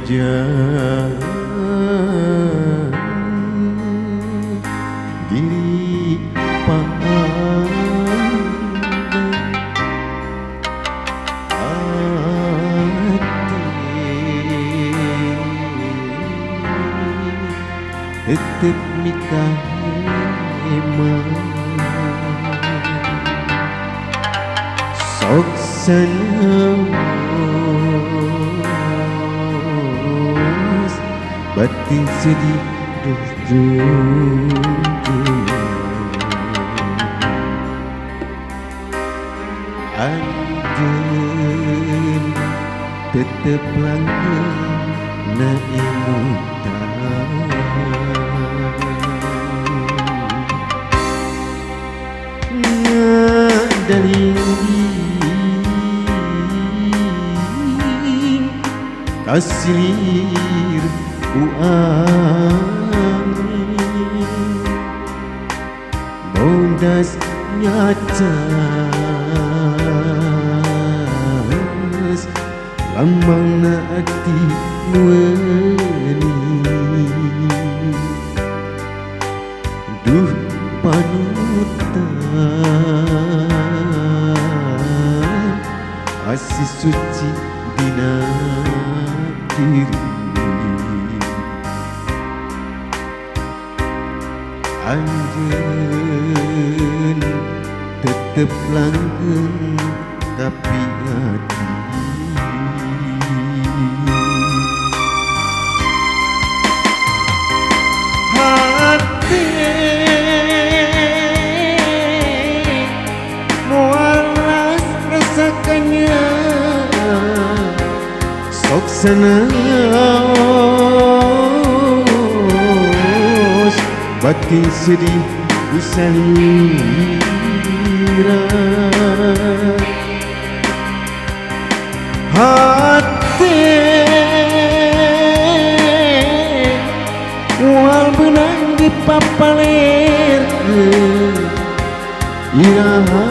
hujan diri pandai hati tetap mikah emang sok senawas batin sedih anjen tetep langgeng na imutan ngadaling kasilir uang bodas nyacas lambang na ati nueni duh panutan asih suci dina diri anjen tetep langgeng tapi hati mualas rasakannya sok senawas batin sedih usalira hati wal benang dipapaler iraha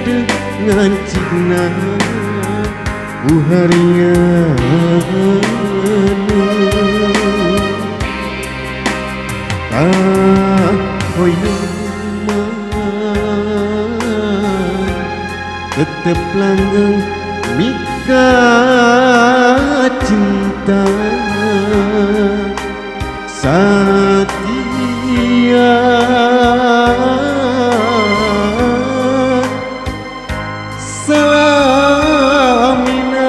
dengan cina buharian tetep langgeng mika cinta setia selamina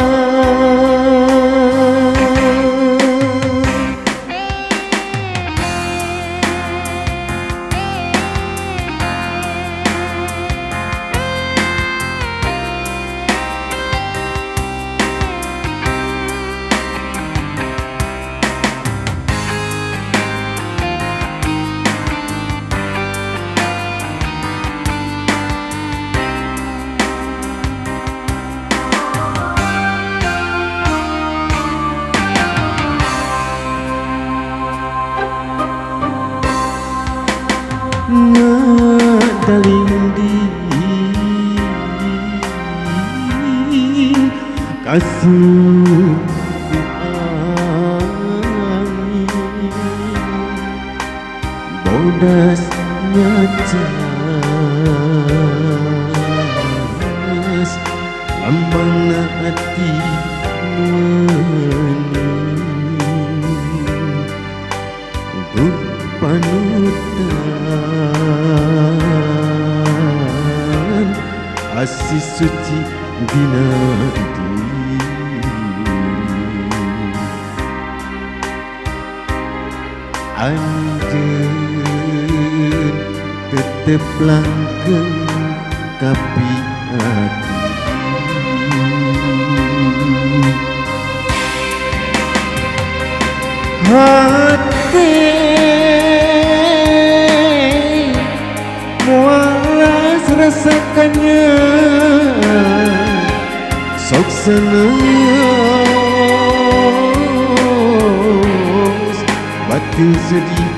ngadaling di kasih bodas nyacas lambang hati untuk panutan asih suci dina diri anjen tetep langgeng tapi hati mualas rasakannya sok senawas batin sedih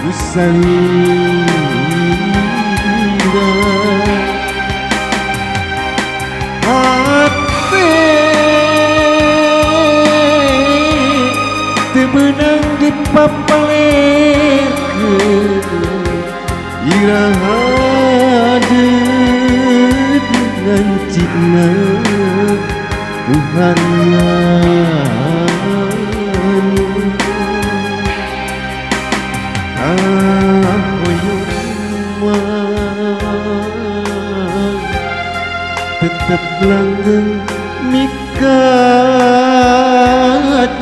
usalira hati harian ahoyong tetap langgeng mika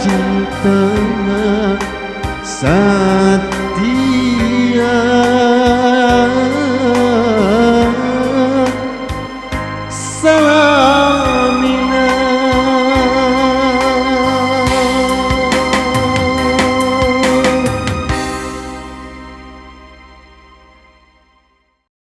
cinta saat